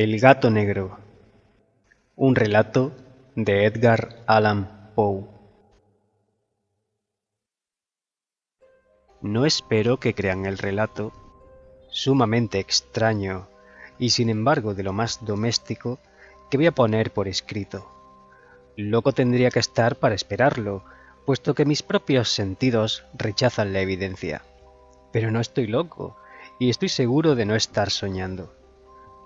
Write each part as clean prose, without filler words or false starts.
El gato negro. Un relato de Edgar Allan Poe. No espero que crean el relato, sumamente extraño y sin embargo de lo más doméstico, que voy a poner por escrito. Loco tendría que estar para esperarlo, puesto que mis propios sentidos rechazan la evidencia. Pero no estoy loco, y estoy seguro de no estar soñando.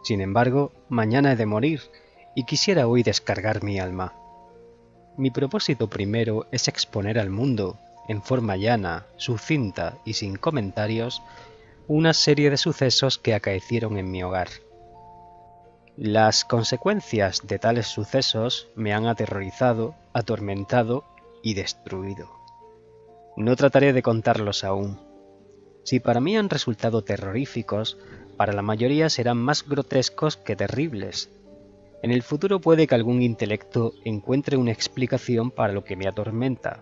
Sin embargo, mañana he de morir, y quisiera hoy descargar mi alma. Mi propósito primero es exponer al mundo, en forma llana, sucinta y sin comentarios, una serie de sucesos que acaecieron en mi hogar. Las consecuencias de tales sucesos me han aterrorizado, atormentado y destruido. No trataré de contarlos aún. Si para mí han resultado terroríficos, para la mayoría serán más grotescos que terribles. En el futuro puede que algún intelecto encuentre una explicación para lo que me atormenta.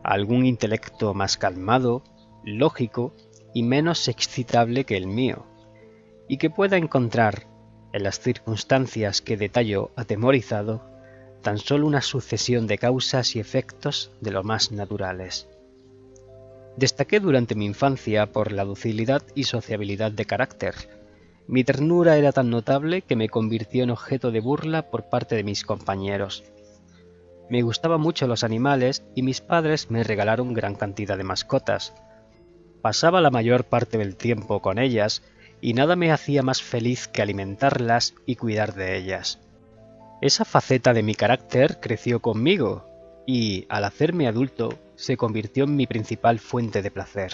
Algún intelecto más calmado, lógico y menos excitable que el mío, y que pueda encontrar, en las circunstancias que detallo atemorizado, tan solo una sucesión de causas y efectos de lo más naturales. Destaqué durante mi infancia por la docilidad y sociabilidad de carácter. Mi ternura era tan notable que me convirtió en objeto de burla por parte de mis compañeros. Me gustaban mucho los animales y mis padres me regalaron gran cantidad de mascotas. Pasaba la mayor parte del tiempo con ellas y nada me hacía más feliz que alimentarlas y cuidar de ellas. Esa faceta de mi carácter creció conmigo y, al hacerme adulto, se convirtió en mi principal fuente de placer.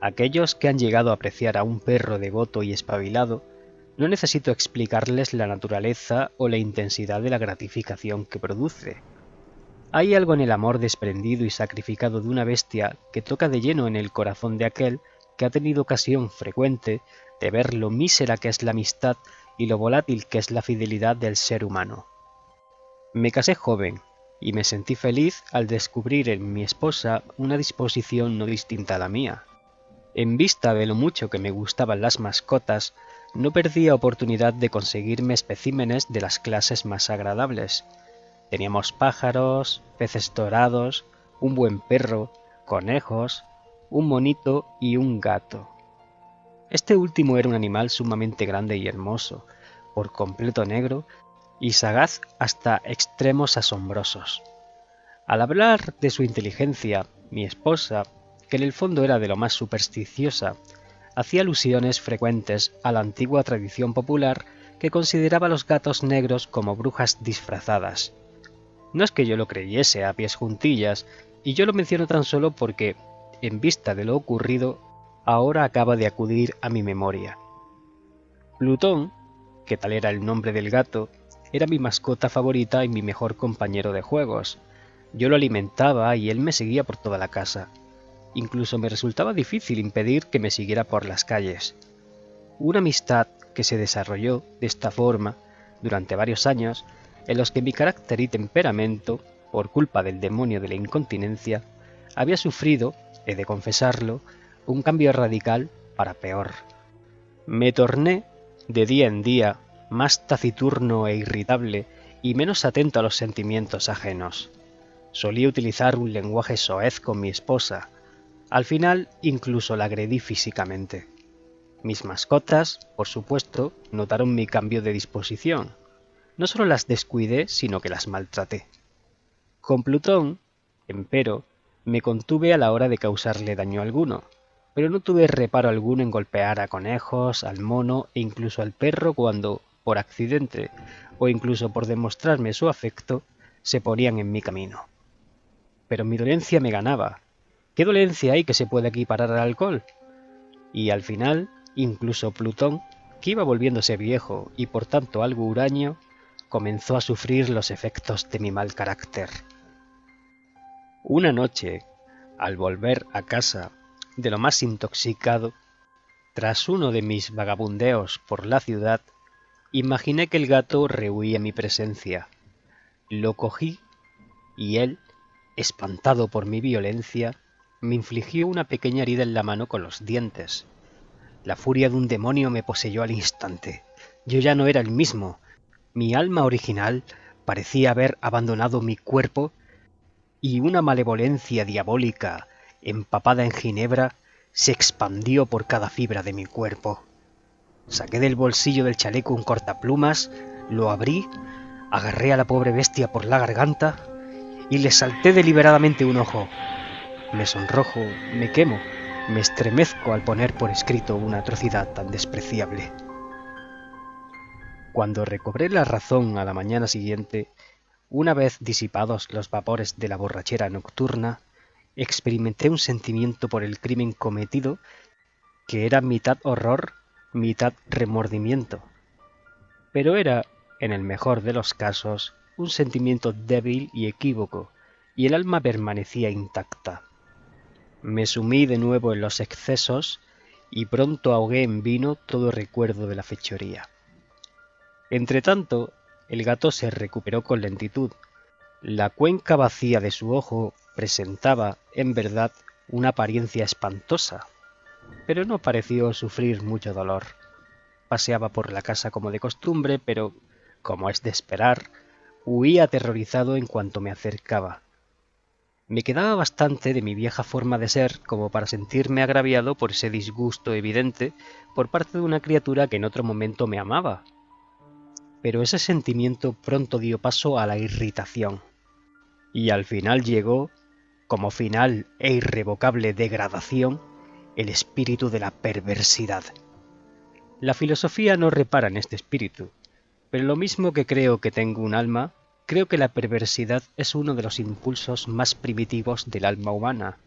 Aquellos que han llegado a apreciar a un perro devoto y espabilado, no necesito explicarles la naturaleza o la intensidad de la gratificación que produce. Hay algo en el amor desprendido y sacrificado de una bestia que toca de lleno en el corazón de aquel que ha tenido ocasión frecuente de ver lo mísera que es la amistad y lo volátil que es la fidelidad del ser humano. Me casé joven y me sentí feliz al descubrir en mi esposa una disposición no distinta a la mía. En vista de lo mucho que me gustaban las mascotas, no perdía oportunidad de conseguirme especímenes de las clases más agradables. Teníamos pájaros, peces dorados, un buen perro, conejos, un monito y un gato. Este último era un animal sumamente grande y hermoso, por completo negro y sagaz hasta extremos asombrosos. Al hablar de su inteligencia, mi esposa, que en el fondo era de lo más supersticiosa, hacía alusiones frecuentes a la antigua tradición popular que consideraba a los gatos negros como brujas disfrazadas. No es que yo lo creyese a pies juntillas, y yo lo menciono tan solo porque, en vista de lo ocurrido, ahora acaba de acudir a mi memoria. Plutón, que tal era el nombre del gato, era mi mascota favorita y mi mejor compañero de juegos. Yo lo alimentaba y él me seguía por toda la casa. Incluso me resultaba difícil impedir que me siguiera por las calles. Una amistad que se desarrolló de esta forma durante varios años, en los que mi carácter y temperamento, por culpa del demonio de la incontinencia, había sufrido, he de confesarlo, un cambio radical para peor. Me torné, de día en día, más taciturno e irritable y menos atento a los sentimientos ajenos. Solía utilizar un lenguaje soez con mi esposa. Al final, incluso la agredí físicamente. Mis mascotas, por supuesto, notaron mi cambio de disposición. No solo las descuidé, sino que las maltraté. Con Plutón, empero, me contuve a la hora de causarle daño alguno, pero no tuve reparo alguno en golpear a conejos, al mono e incluso al perro cuando, por accidente o incluso por demostrarme su afecto, se ponían en mi camino. Pero mi dolencia me ganaba. ¿Qué dolencia hay que se pueda equiparar al alcohol? Y al final, incluso Plutón, que iba volviéndose viejo y por tanto algo huraño, comenzó a sufrir los efectos de mi mal carácter. Una noche, al volver a casa de lo más intoxicado, tras uno de mis vagabundeos por la ciudad, imaginé que el gato rehuía mi presencia. Lo cogí y él, espantado por mi violencia, me infligió una pequeña herida en la mano con los dientes. La furia de un demonio me poseyó al instante. Yo ya no era el mismo. Mi alma original parecía haber abandonado mi cuerpo y una malevolencia diabólica, empapada en ginebra, se expandió por cada fibra de mi cuerpo. Saqué del bolsillo del chaleco un cortaplumas, lo abrí, agarré a la pobre bestia por la garganta y le salté deliberadamente un ojo. Me sonrojo, me quemo, me estremezco al poner por escrito una atrocidad tan despreciable. Cuando recobré la razón a la mañana siguiente, una vez disipados los vapores de la borrachera nocturna, experimenté un sentimiento por el crimen cometido que era mitad horror, mitad remordimiento. Pero era, en el mejor de los casos, un sentimiento débil y equívoco, y el alma permanecía intacta. Me sumí de nuevo en los excesos y pronto ahogué en vino todo recuerdo de la fechoría. Entretanto, el gato se recuperó con lentitud. La cuenca vacía de su ojo presentaba, en verdad, una apariencia espantosa, pero no pareció sufrir mucho dolor. Paseaba por la casa como de costumbre, pero, como es de esperar, huía aterrorizado en cuanto me acercaba. Me quedaba bastante de mi vieja forma de ser como para sentirme agraviado por ese disgusto evidente por parte de una criatura que en otro momento me amaba. Pero ese sentimiento pronto dio paso a la irritación, y al final llegó, como final e irrevocable degradación, el espíritu de la perversidad. La filosofía no repara en este espíritu, pero lo mismo que creo que tengo un alma, creo que la perversidad es uno de los impulsos más primitivos del alma humana,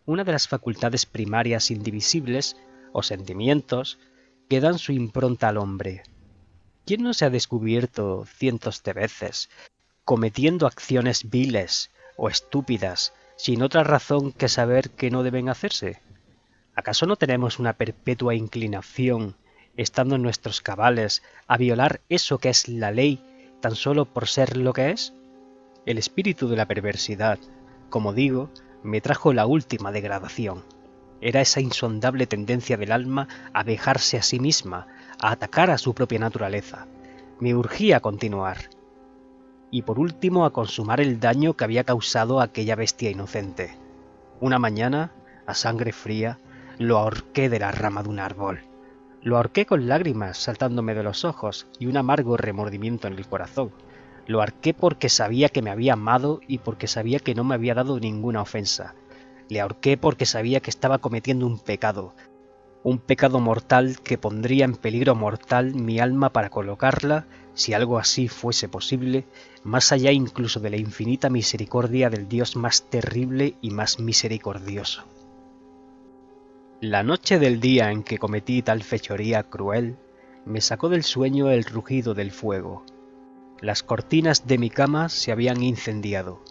una de las facultades primarias indivisibles o sentimientos que dan su impronta al hombre. ¿Quién no se ha descubierto cientos de veces cometiendo acciones viles o estúpidas sin otra razón que saber que no deben hacerse? ¿Acaso no tenemos una perpetua inclinación, estando en nuestros cabales, a violar eso que es la ley tan solo por ser lo que es? El espíritu de la perversidad, como digo, me trajo la última degradación. Era esa insondable tendencia del alma a vejarse a sí misma, a atacar a su propia naturaleza. Me urgía a continuar. Y por último a consumar el daño que había causado a aquella bestia inocente. Una mañana, a sangre fría, lo ahorqué de la rama de un árbol. Lo ahorqué con lágrimas saltándome de los ojos y un amargo remordimiento en el corazón. Lo ahorqué porque sabía que me había amado y porque sabía que no me había dado ninguna ofensa. Le ahorqué porque sabía que estaba cometiendo un pecado mortal que pondría en peligro mortal mi alma para colocarla, si algo así fuese posible, más allá incluso de la infinita misericordia del Dios más terrible y más misericordioso. La noche del día en que cometí tal fechoría cruel, me sacó del sueño el rugido del fuego. Las cortinas de mi cama se habían incendiado.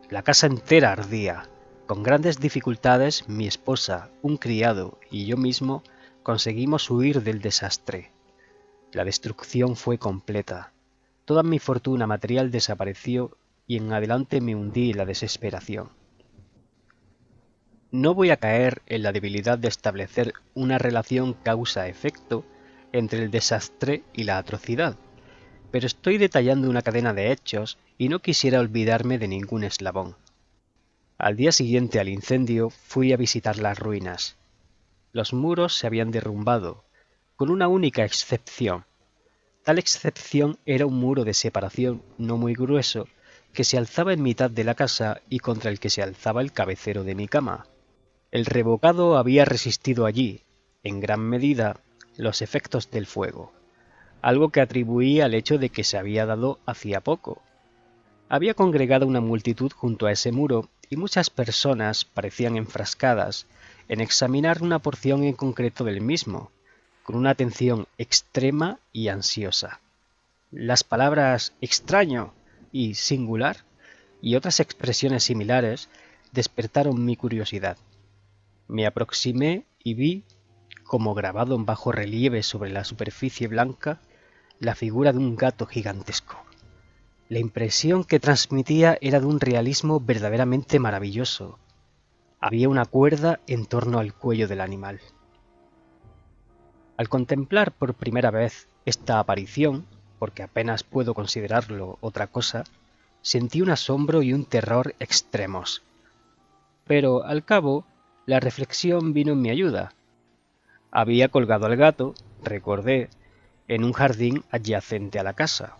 La casa entera ardía. Con grandes dificultades, mi esposa, un criado y yo mismo conseguimos huir del desastre. La destrucción fue completa. Toda mi fortuna material desapareció y en adelante me hundí en la desesperación. No voy a caer en la debilidad de establecer una relación causa-efecto entre el desastre y la atrocidad, pero estoy detallando una cadena de hechos y no quisiera olvidarme de ningún eslabón. Al día siguiente al incendio fui a visitar las ruinas. Los muros se habían derrumbado, con una única excepción. Tal excepción era un muro de separación no muy grueso que se alzaba en mitad de la casa y contra el que se alzaba el cabecero de mi cama. El revocado había resistido allí, en gran medida, los efectos del fuego, algo que atribuí al hecho de que se había dado hacía poco. Había congregado una multitud junto a ese muro y muchas personas parecían enfrascadas en examinar una porción en concreto del mismo, con una atención extrema y ansiosa. Las palabras extraño y singular y otras expresiones similares despertaron mi curiosidad. Me aproximé y vi, como grabado en bajo relieve sobre la superficie blanca, la figura de un gato gigantesco. La impresión que transmitía era de un realismo verdaderamente maravilloso. Había una cuerda en torno al cuello del animal. Al contemplar por primera vez esta aparición, porque apenas puedo considerarlo otra cosa, sentí un asombro y un terror extremos. Pero al cabo, la reflexión vino en mi ayuda. Había colgado al gato, recordé, en un jardín adyacente a la casa.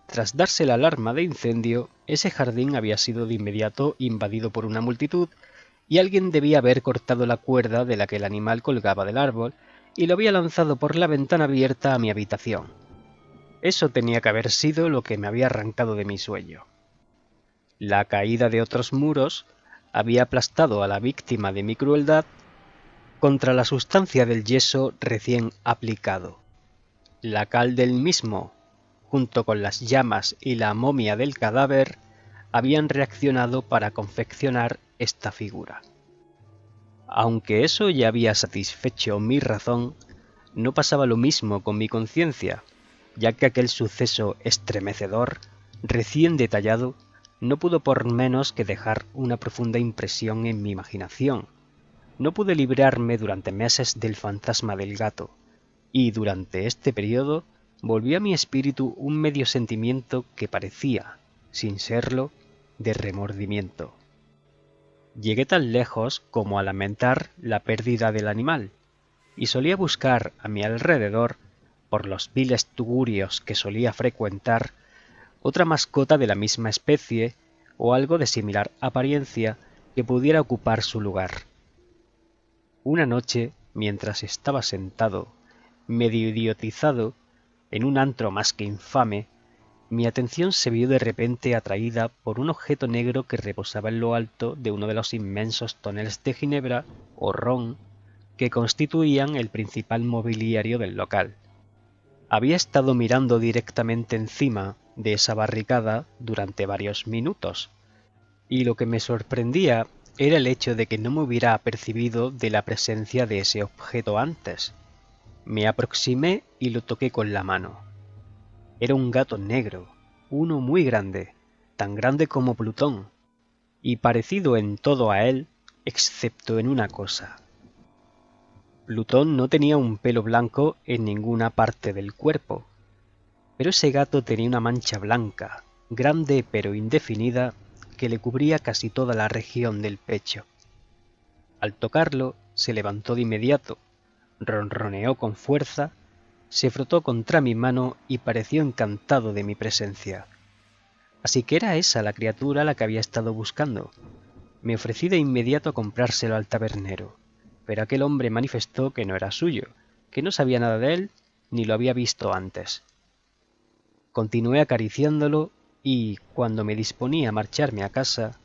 Tras darse la alarma de incendio, ese jardín había sido de inmediato invadido por una multitud y alguien debía haber cortado la cuerda de la que el animal colgaba del árbol y lo había lanzado por la ventana abierta a mi habitación. Eso tenía que haber sido lo que me había arrancado de mi sueño. La caída de otros muros había aplastado a la víctima de mi crueldad contra la sustancia del yeso recién aplicado. La cal del mismo, junto con las llamas y la momia del cadáver, habían reaccionado para confeccionar esta figura. Aunque eso ya había satisfecho mi razón, no pasaba lo mismo con mi conciencia, ya que aquel suceso estremecedor, recién detallado, no pudo por menos que dejar una profunda impresión en mi imaginación. No pude librarme durante meses del fantasma del gato, y durante este periodo volvió a mi espíritu un medio sentimiento que parecía, sin serlo, de remordimiento. Llegué tan lejos como a lamentar la pérdida del animal, y solía buscar a mi alrededor, por los viles tugurios que solía frecuentar, otra mascota de la misma especie o algo de similar apariencia que pudiera ocupar su lugar. Una noche, mientras estaba sentado, medio idiotizado, en un antro más que infame, mi atención se vio de repente atraída por un objeto negro que reposaba en lo alto de uno de los inmensos toneles de ginebra o ron que constituían el principal mobiliario del local. Había estado mirando directamente encima de esa barricada durante varios minutos, y lo que me sorprendía era el hecho de que no me hubiera apercibido de la presencia de ese objeto antes. Me aproximé y lo toqué con la mano. Era un gato negro, uno muy grande, tan grande como Plutón, y parecido en todo a él, excepto en una cosa. Plutón no tenía un pelo blanco en ninguna parte del cuerpo, pero ese gato tenía una mancha blanca, grande pero indefinida, que le cubría casi toda la región del pecho. Al tocarlo, se levantó de inmediato, ronroneó con fuerza, se frotó contra mi mano y pareció encantado de mi presencia. Así que era esa la criatura a la que había estado buscando. Me ofrecí de inmediato a comprárselo al tabernero, pero aquel hombre manifestó que no era suyo, que no sabía nada de él ni lo había visto antes. Continué acariciándolo y, cuando me disponía a marcharme a casa,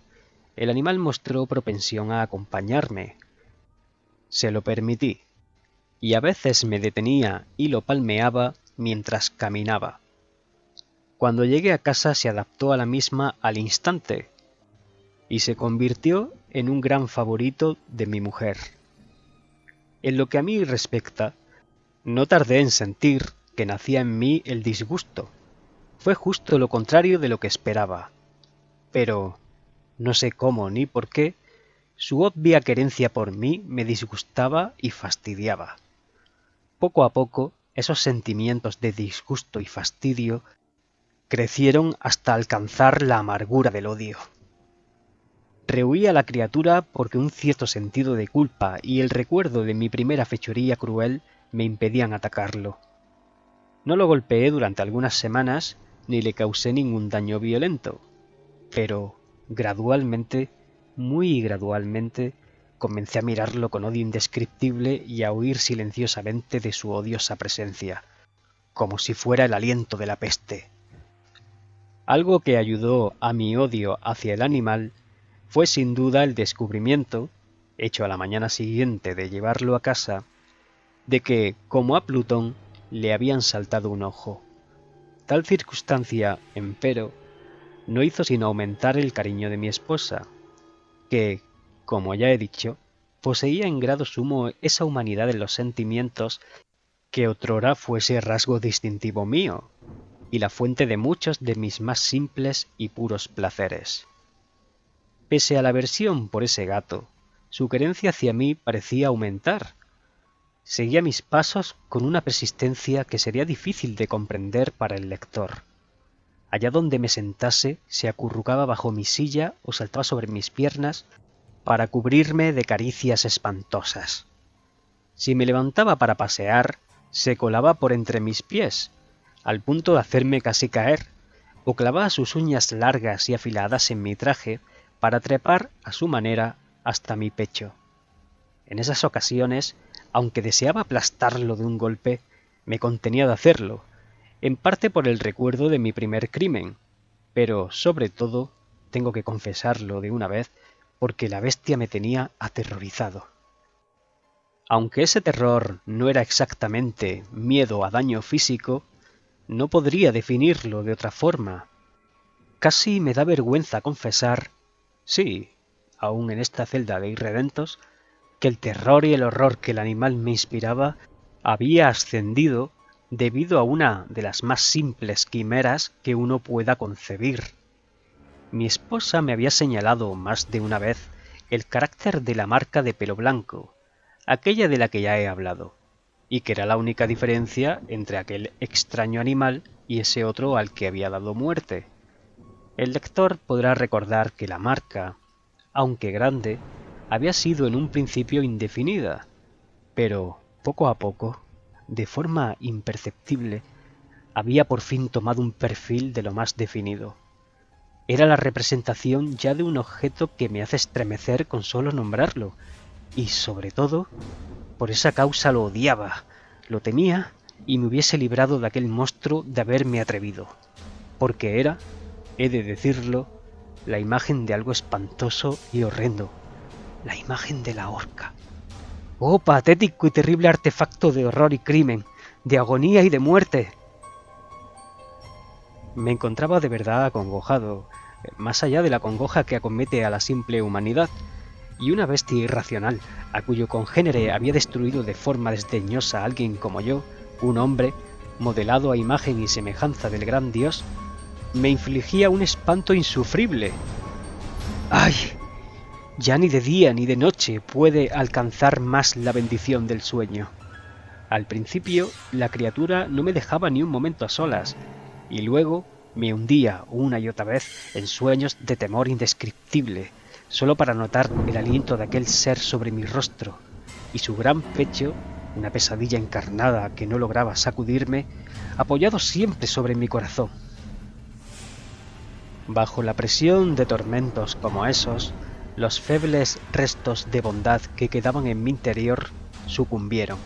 el animal mostró propensión a acompañarme. Se lo permití, y a veces me detenía y lo palmeaba mientras caminaba. Cuando llegué a casa se adaptó a la misma al instante, y se convirtió en un gran favorito de mi mujer. En lo que a mí respecta, no tardé en sentir que nacía en mí el disgusto. Fue justo lo contrario de lo que esperaba. Pero, no sé cómo ni por qué, su obvia querencia por mí me disgustaba y fastidiaba. Poco a poco, esos sentimientos de disgusto y fastidio crecieron hasta alcanzar la amargura del odio. Rehuí a la criatura porque un cierto sentido de culpa y el recuerdo de mi primera fechoría cruel me impedían atacarlo. No lo golpeé durante algunas semanas ni le causé ningún daño violento, pero gradualmente, muy gradualmente, comencé a mirarlo con odio indescriptible y a huir silenciosamente de su odiosa presencia, como si fuera el aliento de la peste. Algo que ayudó a mi odio hacia el animal fue sin duda el descubrimiento, hecho a la mañana siguiente de llevarlo a casa, de que, como a Plutón, le habían saltado un ojo. Tal circunstancia, empero, no hizo sino aumentar el cariño de mi esposa, que, como ya he dicho, poseía en grado sumo esa humanidad en los sentimientos que otrora fuese rasgo distintivo mío, y la fuente de muchos de mis más simples y puros placeres. Pese a la aversión por ese gato, su querencia hacia mí parecía aumentar. Seguía mis pasos con una persistencia que sería difícil de comprender para el lector. Allá donde me sentase, se acurrucaba bajo mi silla o saltaba sobre mis piernas para cubrirme de caricias espantosas. Si me levantaba para pasear, se colaba por entre mis pies, al punto de hacerme casi caer, o clavaba sus uñas largas y afiladas en mi traje para trepar a su manera hasta mi pecho. En esas ocasiones, aunque deseaba aplastarlo de un golpe, me contenía de hacerlo, en parte por el recuerdo de mi primer crimen, pero sobre todo, tengo que confesarlo de una vez, porque la bestia me tenía aterrorizado. Aunque ese terror no era exactamente miedo a daño físico, no podría definirlo de otra forma. Casi me da vergüenza confesar, sí, aún en esta celda de irredentos, que el terror y el horror que el animal me inspiraba había ascendido debido a una de las más simples quimeras que uno pueda concebir. Mi esposa me había señalado más de una vez el carácter de la marca de pelo blanco, aquella de la que ya he hablado, y que era la única diferencia entre aquel extraño animal y ese otro al que había dado muerte. El lector podrá recordar que la marca, aunque grande, había sido en un principio indefinida, pero poco a poco, de forma imperceptible, había por fin tomado un perfil de lo más definido. Era la representación ya de un objeto que me hace estremecer con solo nombrarlo, y sobre todo, por esa causa lo odiaba, lo temía y me hubiese librado de aquel monstruo de haberme atrevido, porque era, he de decirlo, la imagen de algo espantoso y horrendo, la imagen de la horca. ¡Oh, patético y terrible artefacto de horror y crimen, de agonía y de muerte! Me encontraba de verdad acongojado, más allá de la congoja que acomete a la simple humanidad, y una bestia irracional, a cuyo congénere había destruido de forma desdeñosa a alguien como yo, un hombre, modelado a imagen y semejanza del gran Dios, me infligía un espanto insufrible. ¡Ay! Ya ni de día ni de noche puede alcanzar más la bendición del sueño. Al principio, la criatura no me dejaba ni un momento a solas, y luego me hundía una y otra vez en sueños de temor indescriptible, solo para notar el aliento de aquel ser sobre mi rostro, y su gran pecho, una pesadilla encarnada que no lograba sacudirme, apoyado siempre sobre mi corazón. Bajo la presión de tormentos como esos, los febles restos de bondad que quedaban en mi interior sucumbieron.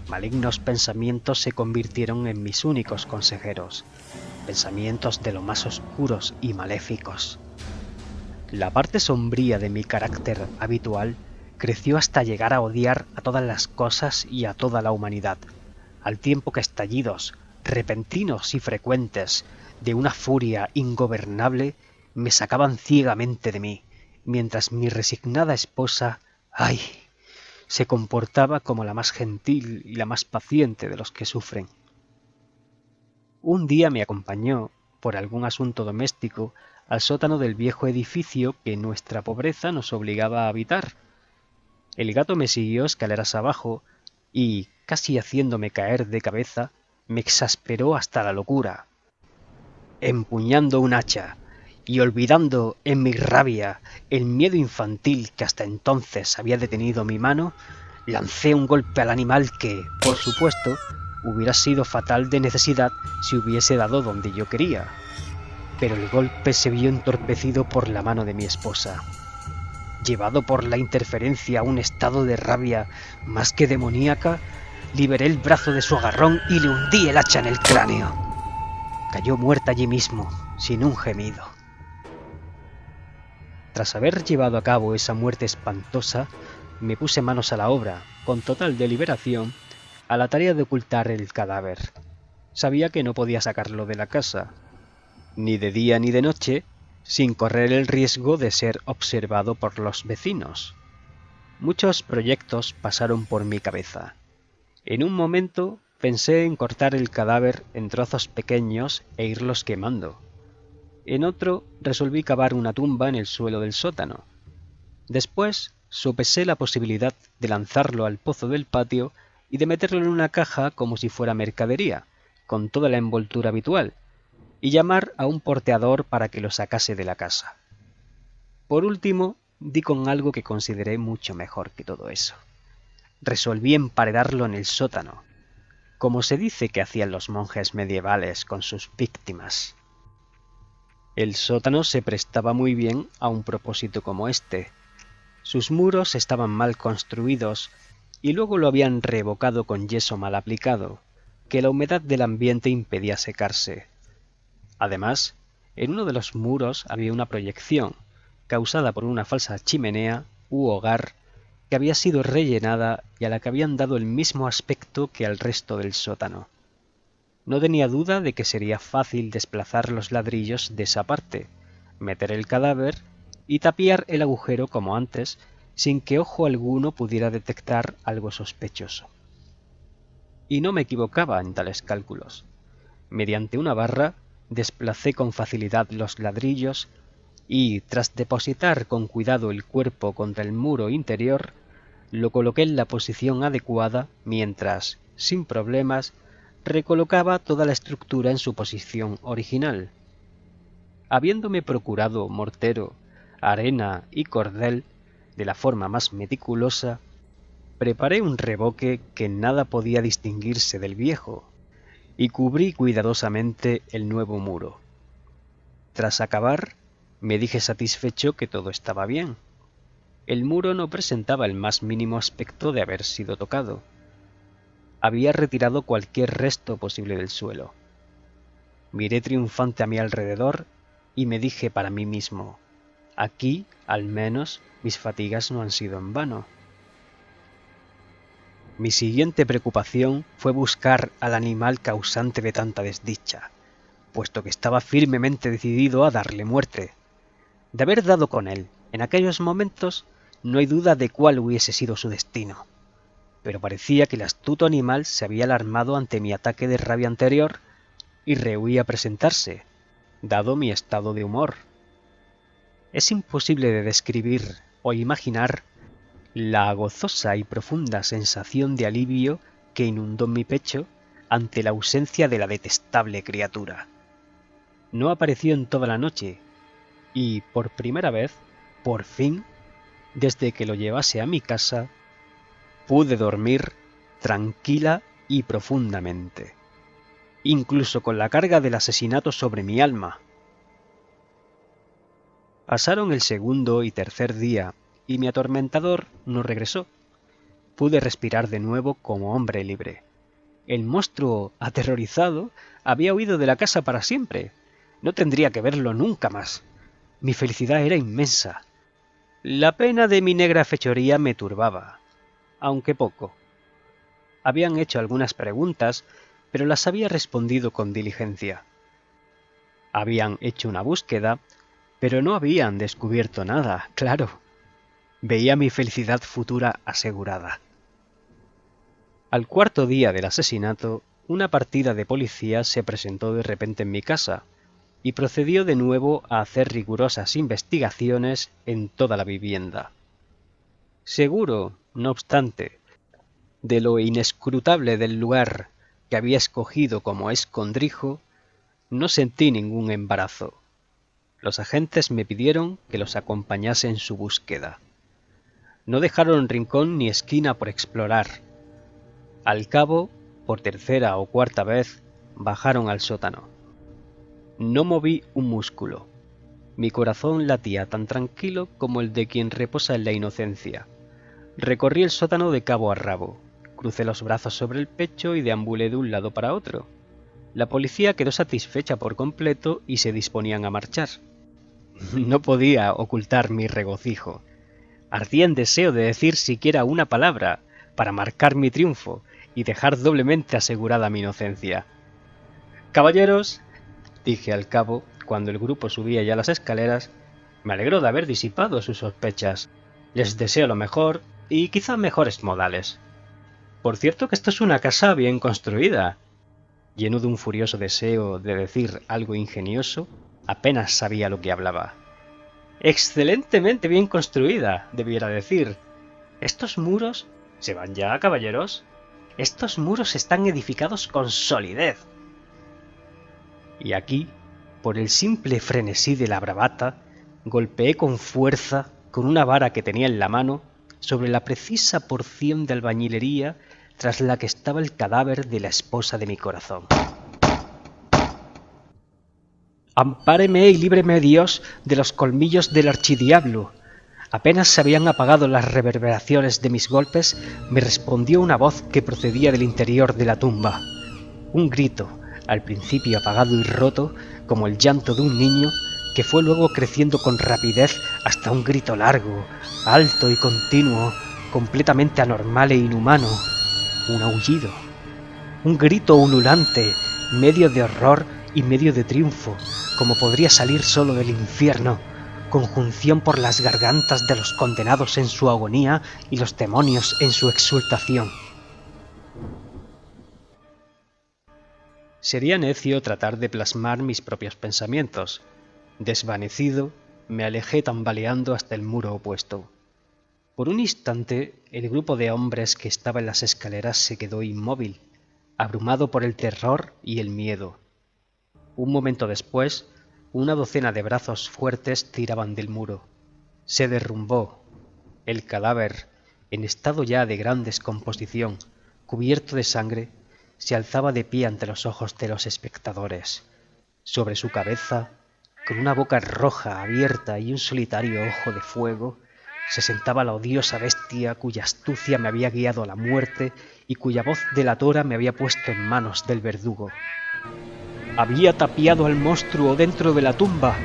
Malignos pensamientos se convirtieron en mis únicos consejeros, pensamientos de lo más oscuros y maléficos. La parte sombría de mi carácter habitual creció hasta llegar a odiar a todas las cosas y a toda la humanidad, al tiempo que estallidos, repentinos y frecuentes, de una furia ingobernable, me sacaban ciegamente de mí, mientras mi resignada esposa, ¡ay!, se comportaba como la más gentil y la más paciente de los que sufren. Un día me acompañó, por algún asunto doméstico, al sótano del viejo edificio que nuestra pobreza nos obligaba a habitar. El gato me siguió escaleras abajo y, casi haciéndome caer de cabeza, me exasperó hasta la locura. Empuñando un hacha y olvidando en mi rabia el miedo infantil que hasta entonces había detenido mi mano, lancé un golpe al animal que, por supuesto, hubiera sido fatal de necesidad si hubiese dado donde yo quería. Pero el golpe se vio entorpecido por la mano de mi esposa. Llevado por la interferencia a un estado de rabia más que demoníaca, liberé el brazo de su agarrón y le hundí el hacha en el cráneo. Cayó muerta allí mismo, sin un gemido. Tras haber llevado a cabo esa muerte espantosa, me puse manos a la obra, con total deliberación, a la tarea de ocultar el cadáver. Sabía que no podía sacarlo de la casa, ni de día ni de noche, sin correr el riesgo de ser observado por los vecinos. Muchos proyectos pasaron por mi cabeza. En un momento pensé en cortar el cadáver en trozos pequeños e irlos quemando. En otro resolví cavar una tumba en el suelo del sótano. Después sopesé la posibilidad de lanzarlo al pozo del patio y de meterlo en una caja como si fuera mercadería, con toda la envoltura habitual, y llamar a un porteador para que lo sacase de la casa. Por último, di con algo que consideré mucho mejor que todo eso. Resolví emparedarlo en el sótano, como se dice que hacían los monjes medievales con sus víctimas. El sótano se prestaba muy bien a un propósito como este. Sus muros estaban mal construidos y luego lo habían revocado con yeso mal aplicado, que la humedad del ambiente impedía secarse. Además, en uno de los muros había una proyección, causada por una falsa chimenea u hogar, que había sido rellenada y a la que habían dado el mismo aspecto que al resto del sótano. No tenía duda de que sería fácil desplazar los ladrillos de esa parte, meter el cadáver y tapiar el agujero como antes, sin que ojo alguno pudiera detectar algo sospechoso. Y no me equivocaba en tales cálculos. Mediante una barra desplacé con facilidad los ladrillos y, tras depositar con cuidado el cuerpo contra el muro interior, lo coloqué en la posición adecuada mientras, sin problemas, recolocaba toda la estructura en su posición original. Habiéndome procurado mortero, arena y cordel de la forma más meticulosa, preparé un revoque que nada podía distinguirse del viejo y cubrí cuidadosamente el nuevo muro. Tras acabar, me dije satisfecho que todo estaba bien. El muro no presentaba el más mínimo aspecto de haber sido tocado. Había retirado cualquier resto posible del suelo. Miré triunfante a mi alrededor y me dije para mí mismo: aquí, al menos, mis fatigas no han sido en vano. Mi siguiente preocupación fue buscar al animal causante de tanta desdicha, puesto que estaba firmemente decidido a darle muerte. De haber dado con él en aquellos momentos, no hay duda de cuál hubiese sido su destino. Pero parecía que el astuto animal se había alarmado ante mi ataque de rabia anterior y rehuía presentarse, dado mi estado de humor. Es imposible de describir o imaginar la gozosa y profunda sensación de alivio que inundó mi pecho ante la ausencia de la detestable criatura. No apareció en toda la noche y, por primera vez, por fin, desde que lo llevase a mi casa, pude dormir tranquila y profundamente, incluso con la carga del asesinato sobre mi alma. Pasaron el segundo y tercer día y mi atormentador no regresó. Pude respirar de nuevo como hombre libre. El monstruo, aterrorizado, había huido de la casa para siempre. No tendría que verlo nunca más. Mi felicidad era inmensa. La pena de mi negra fechoría me turbaba, aunque poco. Habían hecho algunas preguntas, pero las había respondido con diligencia. Habían hecho una búsqueda, pero no habían descubierto nada, claro. Veía mi felicidad futura asegurada. Al cuarto día del asesinato, una partida de policía se presentó de repente en mi casa y procedió de nuevo a hacer rigurosas investigaciones en toda la vivienda. Seguro, no obstante, de lo inescrutable del lugar que había escogido como escondrijo, no sentí ningún embarazo. Los agentes me pidieron que los acompañase en su búsqueda. No dejaron rincón ni esquina por explorar. Al cabo, por tercera o cuarta vez, bajaron al sótano. No moví un músculo. Mi corazón latía tan tranquilo como el de quien reposa en la inocencia. Recorrí el sótano de cabo a rabo, crucé los brazos sobre el pecho y deambulé de un lado para otro. La policía quedó satisfecha por completo y se disponían a marchar. No podía ocultar mi regocijo. Ardía en deseo de decir siquiera una palabra para marcar mi triunfo y dejar doblemente asegurada mi inocencia. «Caballeros», dije al cabo, cuando el grupo subía ya las escaleras, «me alegro de haber disipado sus sospechas. Les deseo lo mejor y quizá mejores modales. Por cierto que esto es una casa bien construida». Lleno de un furioso deseo de decir algo ingenioso, apenas sabía lo que hablaba. «Excelentemente bien construida», debiera decir. «¿Estos muros se van ya, caballeros?». Estos muros están edificados con solidez. Y aquí, por el simple frenesí de la bravata, golpeé con fuerza, con una vara que tenía en la mano, sobre la precisa porción de albañilería tras la que estaba el cadáver de la esposa de mi corazón. Ampáreme y líbreme Dios de los colmillos del archidiablo. Apenas se habían apagado las reverberaciones de mis golpes, me respondió una voz que procedía del interior de la tumba. Un grito, al principio apagado y roto, como el llanto de un niño, que fue luego creciendo con rapidez hasta un grito largo, alto y continuo, completamente anormal e inhumano. Un aullido. Un grito ululante, medio de horror y medio de triunfo, como podría salir solo del infierno, conjunción por las gargantas de los condenados en su agonía y los demonios en su exultación. Sería necio tratar de plasmar mis propios pensamientos. Desvanecido, me alejé tambaleando hasta el muro opuesto. Por un instante, el grupo de hombres que estaba en las escaleras se quedó inmóvil, abrumado por el terror y el miedo. Un momento después, una docena de brazos fuertes tiraban del muro. Se derrumbó. El cadáver, en estado ya de gran descomposición, cubierto de sangre, se alzaba de pie ante los ojos de los espectadores. Sobre su cabeza, con una boca roja abierta y un solitario ojo de fuego, se sentaba la odiosa bestia cuya astucia me había guiado a la muerte y cuya voz delatora me había puesto en manos del verdugo. Había tapiado al monstruo dentro de la tumba.